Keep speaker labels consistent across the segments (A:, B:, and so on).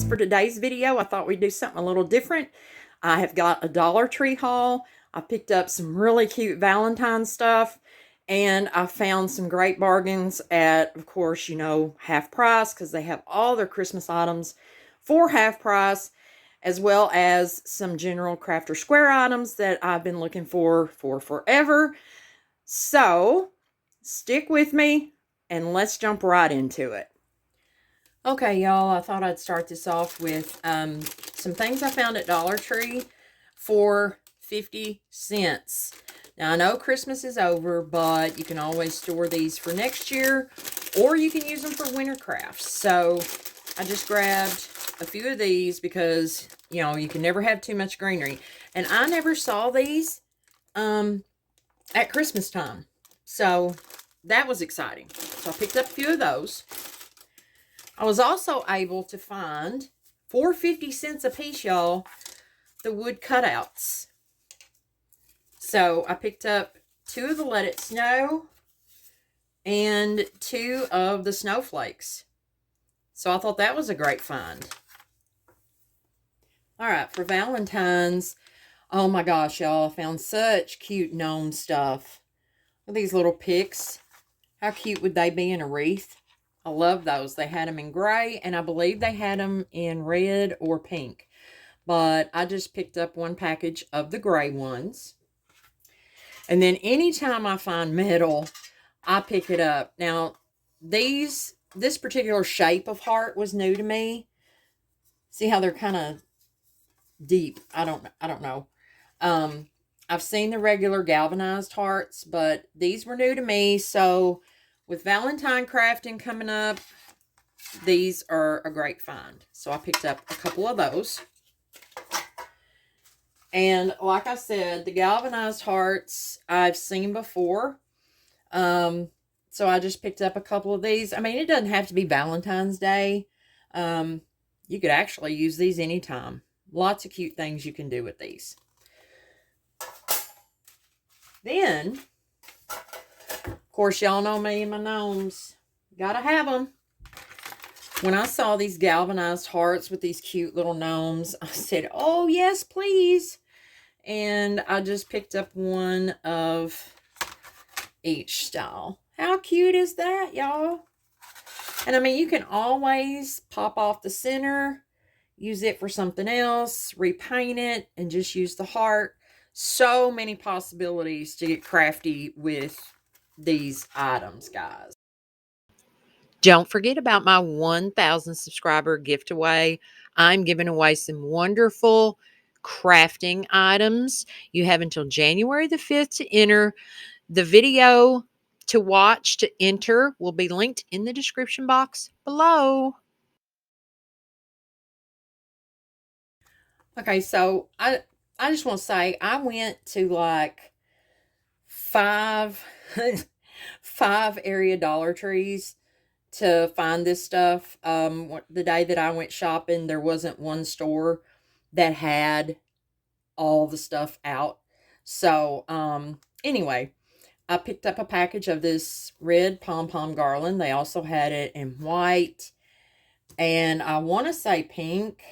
A: for today's video. I thought we'd do something a little different. I have got a Dollar Tree haul. I picked up some really cute Valentine stuff, and I found some great bargains at, of course, half price, because they have all their Christmas items for half price, as well as some general Crafter Square items that I've been looking for forever. So, stick with me, and let's jump right into it. Okay, y'all, I thought I'd start this off with some things I found at Dollar Tree for 50 cents. Now, I know Christmas is over, but you can always store these for next year, or you can use them for winter crafts. So, I just grabbed a few of these because, you can never have too much greenery. And I never saw these at Christmas time. So, that was exciting. So, I picked up a few of those. I was also able to find, for 50 cents a piece, y'all, the wood cutouts. So I picked up 2 of the Let It Snow and 2 of the snowflakes. So I thought that was a great find. All right, for Valentine's, oh my gosh, y'all, I found such cute gnome stuff. Look at these little picks. How cute would they be in a wreath? I love those. They had them in gray, and I believe they had them in red or pink. But I just picked up one package of the gray ones. And then anytime I find metal, I pick it up. Now, this particular shape of heart was new to me. See how they're kind of deep? I don't know. I've seen the regular galvanized hearts, but these were new to me, so with Valentine crafting coming up, these are a great find. So I picked up a couple of those. And like I said, the galvanized hearts I've seen before. So I just picked up a couple of these. I mean, it doesn't have to be Valentine's Day. You could actually use these anytime. Lots of cute things you can do with these. Then, of course, y'all know me and my gnomes. Gotta have them. When I saw these galvanized hearts with these cute little gnomes, I said, oh, yes, please. And I just picked up one of each style. How cute is that, y'all? And I mean, you can always pop off the center, use it for something else, repaint it, and just use the heart. So many possibilities to get crafty with these items, guys. Don't forget about my 1,000 subscriber giveaway. I'm giving away some wonderful crafting items. You have until January the 5th to enter. The video to watch to enter will be linked in the description box below. Okay, so I just want to say I went to like 5 area Dollar Trees to find this stuff. The day that I went shopping, there wasn't one store that had all the stuff out. So, anyway, I picked up a package of this red pom-pom garland. They also had it in white, and I want to say pink.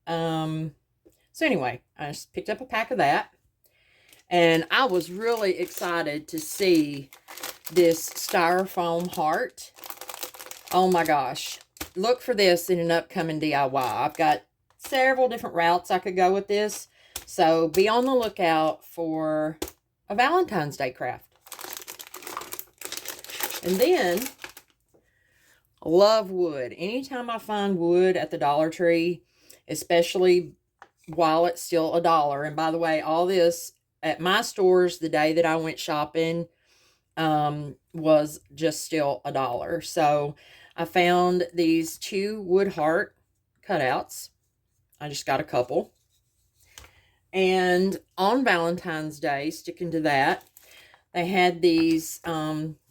A: So anyway, I just picked up a pack of that, and I was really excited to see this styrofoam heart. Oh my gosh. Look for this in an upcoming DIY. I've got several different routes I could go with this. So be on the lookout for a Valentine's Day craft. And then, I love wood. Anytime I find wood at the Dollar Tree, especially while it's still $1. And by the way, all this at my stores the day that I went shopping was just still $1. So I found these 2 wood heart cutouts. I just got a couple. And on Valentine's Day, sticking to that, they had these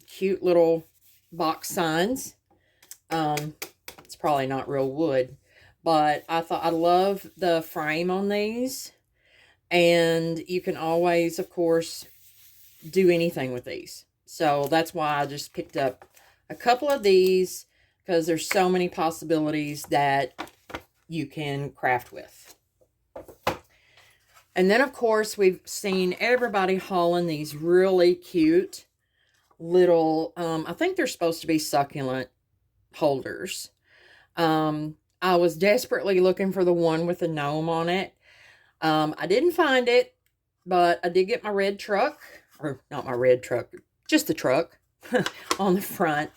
A: cute little box signs. It's probably not real wood, but I thought I love the frame on these. And you can always, of course, do anything with these. So that's why I just picked up a couple of these, because there's so many possibilities that you can craft with. And then, of course, we've seen everybody hauling these really cute little, I think they're supposed to be succulent holders. I was desperately looking for the one with the gnome on it. I didn't find it, but I did get my red truck, or not my red truck, just the truck on the front,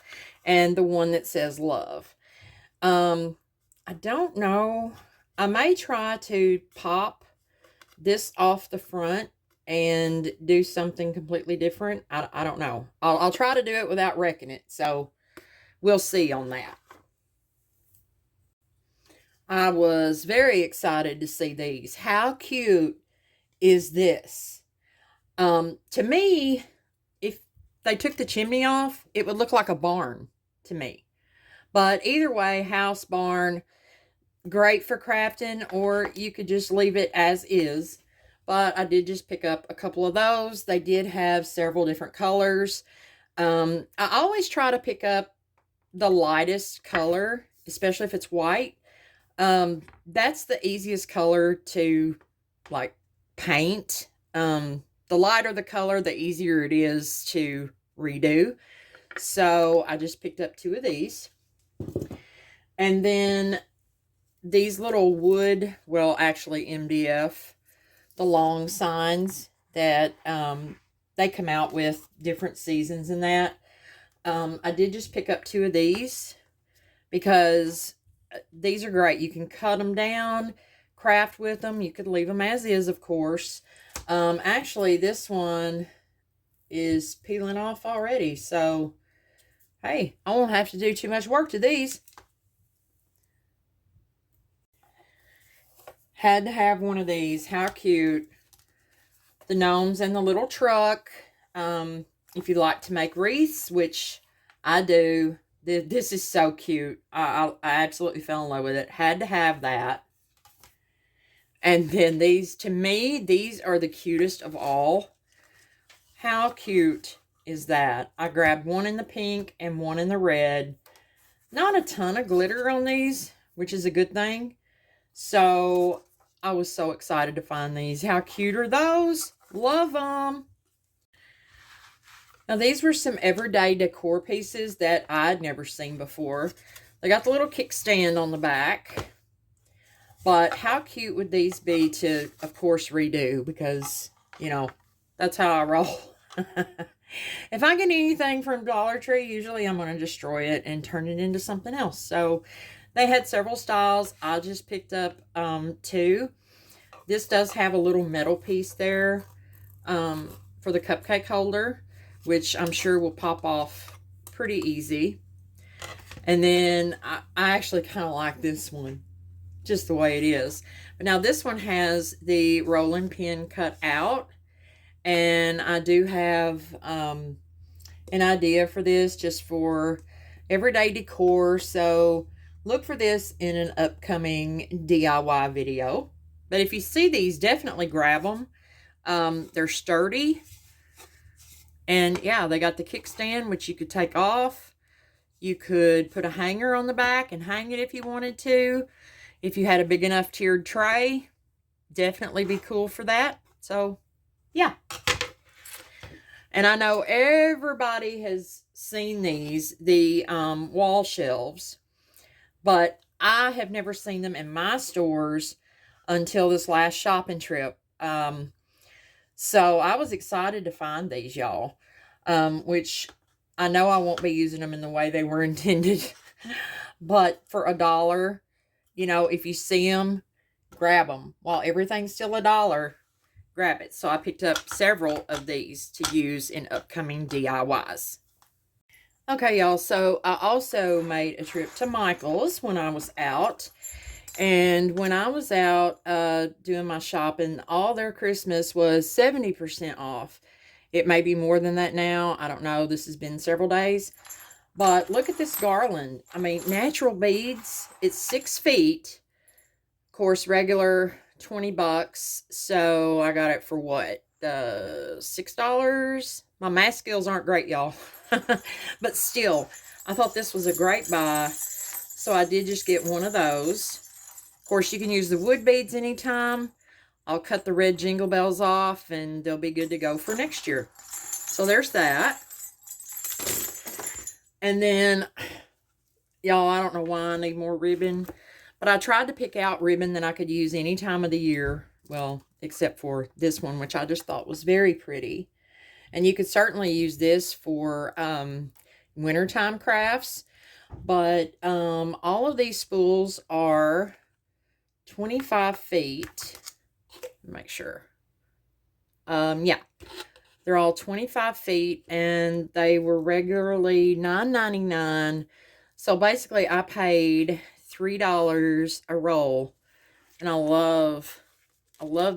A: and the one that says love. I don't know. I may try to pop this off the front and do something completely different. I don't know. I'll try to do it without wrecking it. So we'll see on that. I was very excited to see these. How cute is this? To me, if they took the chimney off, it would look like a barn to me. But either way, house, barn, great for crafting, or you could just leave it as is. But I did just pick up a couple of those. They did have several different colors. I always try to pick up the lightest color, especially if it's white. That's the easiest color to like paint. The lighter the color, the easier it is to redo. So I just picked up 2 of these. And then these little wood, well, actually MDF, the long signs that they come out with different seasons and that. I did just pick up 2 of these because these are great. You can cut them down, craft with them. You could leave them as is, of course. Actually, this one is peeling off already. So, hey, I won't have to do too much work to these. Had to have one of these. How cute. The gnomes and the little truck. If you like to make wreaths, which I do, this is so cute. I absolutely fell in love with it. Had to have that. And then these, to me, these are the cutest of all. How cute is that? I grabbed one in the pink and one in the red. Not a ton of glitter on these, which is a good thing. So I was so excited to find these. How cute are those? Love them. Now, these were some everyday decor pieces that I'd never seen before. They got the little kickstand on the back. But how cute would these be to, of course, redo? Because, you know, that's how I roll. If I get anything from Dollar Tree, usually I'm going to destroy it and turn it into something else. So they had several styles. I just picked up 2. This does have a little metal piece there for the cupcake holder, which I'm sure will pop off pretty easy. And then I actually kind of like this one, just the way it is. But now this one has the rolling pin cut out. And I do have an idea for this just for everyday decor. So look for this in an upcoming DIY video. But if you see these, definitely grab them. They're sturdy. And yeah, they got the kickstand, which you could take off. You could put a hanger on the back and hang it if you wanted to. If you had a big enough tiered tray, definitely be cool for that. So yeah. And I know everybody has seen these, the wall shelves, but I have never seen them in my stores until this last shopping trip. So I was excited to find these, y'all, which I know I won't be using them in the way they were intended, but for $1, you know, if you see them, grab them. While everything's still $1, grab it. So I picked up several of these to use in upcoming DIYs. Okay, y'all, so I also made a trip to Michael's when I was out. And when I was out doing my shopping, all their Christmas was 70% off. It may be more than that now. I don't know. This has been several days. But look at this garland. I mean, natural beads. It's 6 feet. Of course, regular $20. So I got it for what? $6? My math skills aren't great, y'all. But still, I thought this was a great buy. So I did just get one of those. course, you can use the wood beads anytime. I'll cut the red jingle bells off and they'll be good to go for next year. So there's that. And then, y'all, I don't know why I need more ribbon, but I tried to pick out ribbon that I could use any time of the year. Well, except for this one, which I just thought was very pretty. And you could certainly use this for wintertime crafts. But all of these spools are 25 feet. Make sure. Yeah. They're all 25 feet, and they were regularly $9.99. So basically, I paid $3 a roll, and I love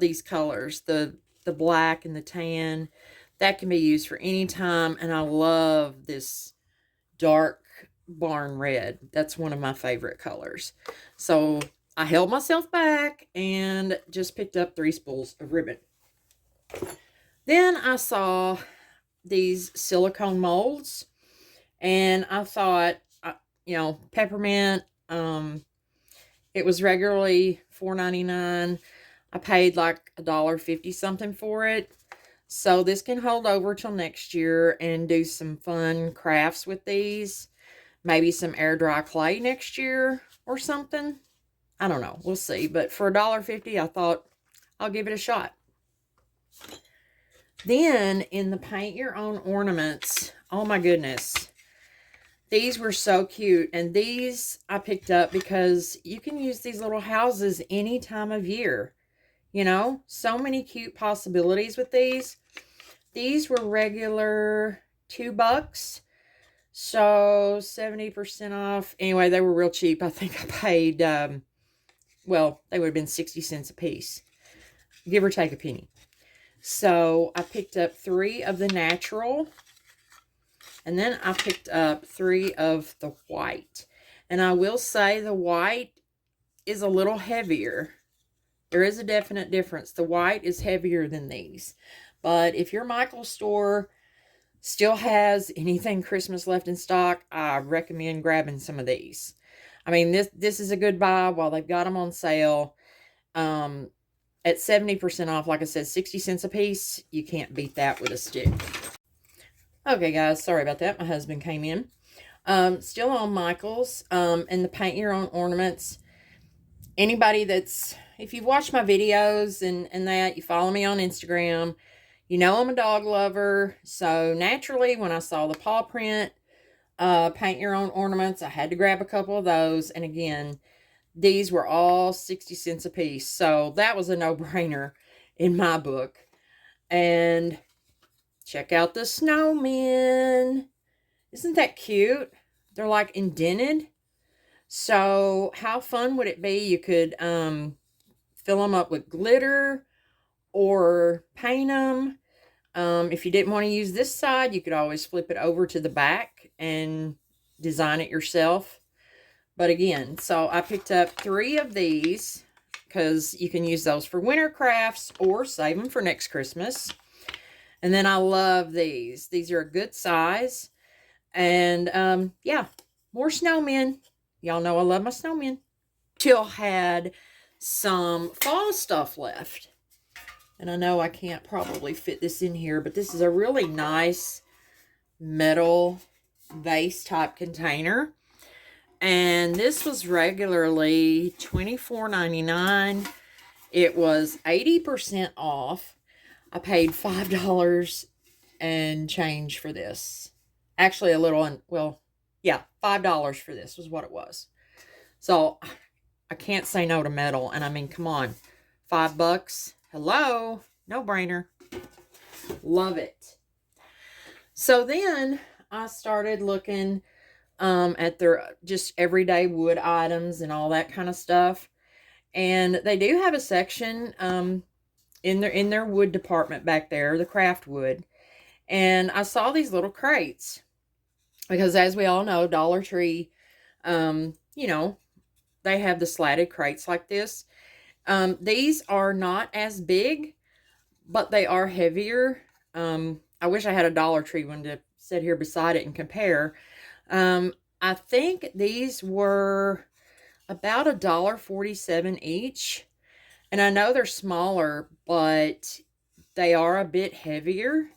A: these colors, the black and the tan. That can be used for any time, and I love this dark barn red. That's one of my favorite colors. So I held myself back and just picked up 3 spools of ribbon. Then I saw these silicone molds, and I thought, you know, peppermint, it was regularly $4.99. I paid like $1.50 something for it. So this can hold over till next year and do some fun crafts with these. Maybe some air dry clay next year or something. I don't know. We'll see. But for $1.50, I thought I'll give it a shot. Then in the paint your own ornaments, oh my goodness, these were so cute. And these I picked up because you can use these little houses any time of year. You know, so many cute possibilities with these. These were regular $2. So 70% off. Anyway, they were real cheap. I think I paid, well, they would have been 60 cents a piece, give or take a penny. So I picked up 3 of the natural, and then I picked up 3 of the white. And I will say the white is a little heavier. There is a definite difference. The white is heavier than these. But if your Michael's store still has anything Christmas left in stock, I recommend grabbing some of these. I mean, this is a good buy while they've got them on sale. At 70% off, like I said, 60 cents a piece. You can't beat that with a stick. Okay, guys, sorry about that. My husband came in. Still on Michael's, and the paint your own ornaments. Anybody that's, if you've watched my videos and that, you follow me on Instagram, you know I'm a dog lover. So naturally, when I saw the paw print, paint your own ornaments, I had to grab a couple of those. And again, these were all 60 cents a piece. So that was a no-brainer in my book. And check out the snowmen. Isn't that cute? They're like indented. So how fun would it be? You could fill them up with glitter or paint them. If you didn't want to use this side, you could always flip it over to the back and design it yourself. But again, so I picked up 3 of these because you can use those for winter crafts or save them for next Christmas. And then I love these. These are a good size. And yeah, more snowmen. Y'all know I love my snowmen. Still had some fall stuff left. And I know I can't probably fit this in here, but this is a really nice metal vase type container. And this was regularly $24.99. It was 80% off. I paid $5 and change for this. Actually, a little, well, yeah, $5 for this was what it was. So I can't say no to metal. And I mean, come on, $5. Hello, no brainer. Love it. So then I started looking at their just everyday wood items and all that kind of stuff. And they do have a section in their wood department back there, the craft wood. And I saw these little crates because, as we all know, Dollar Tree, you know, they have the slatted crates like this. These are not as big, but they are heavier. I wish I had a Dollar Tree one to sit here beside it and compare. I think these were about $1.47 each. And I know they're smaller, but they are a bit heavier.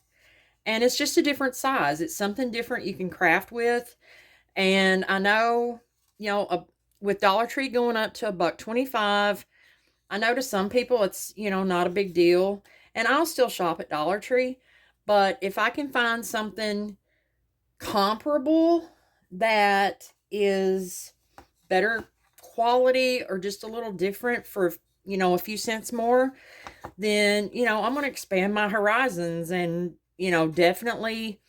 A: And it's just a different size. It's something different you can craft with. And I know, with Dollar Tree going up to $1.25, I know to some people it's, not a big deal. And I'll still shop at Dollar Tree. But if I can find something comparable that is better quality or just a little different for, a few cents more, then, I'm going to expand my horizons and, definitely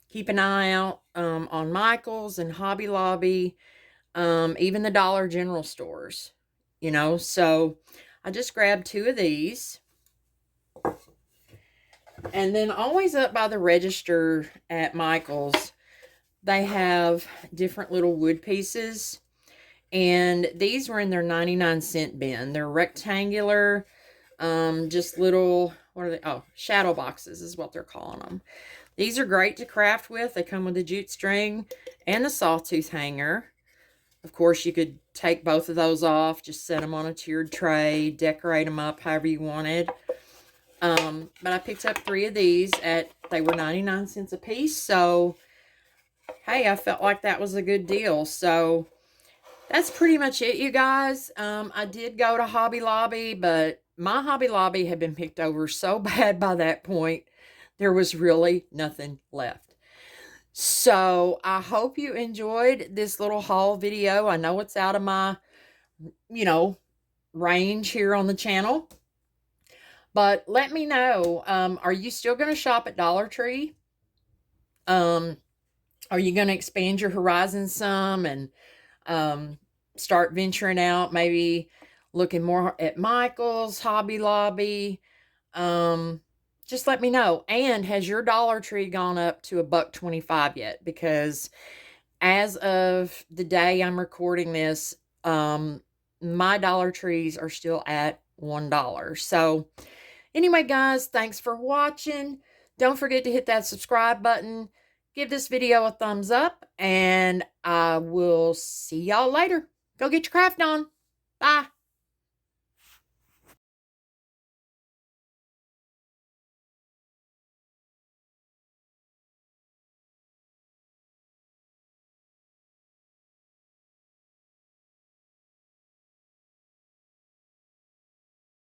A: keep an eye out on Michael's and Hobby Lobby, even the Dollar General stores, So I just grabbed 2 of these. And then always up by the register at Michael's, they have different little wood pieces. And these were in their 99-cent bin. They're rectangular, just little, what are they? Oh, shadow boxes is what they're calling them. These are great to craft with. They come with a jute string and the sawtooth hanger. Of course, you could take both of those off, just set them on a tiered tray, decorate them up however you wanted. But I picked up 3 of these they were 99 cents a piece. So, hey, I felt like that was a good deal. So, that's pretty much it, you guys. I did go to Hobby Lobby, but my Hobby Lobby had been picked over so bad by that point, there was really nothing left. So I hope you enjoyed this little haul video. I know it's out of my, range here on the channel. But let me know, are you still going to shop at Dollar Tree? Are you going to expand your horizons some and start venturing out, maybe looking more at Michael's, Hobby Lobby? Just let me know. And has your Dollar Tree gone up to $1.25 yet? Because as of the day I'm recording this, my Dollar Trees are still at $1. So anyway, guys, thanks for watching. Don't forget to hit that subscribe button. Give this video a thumbs up, and I will see y'all later. Go get your craft on. Bye.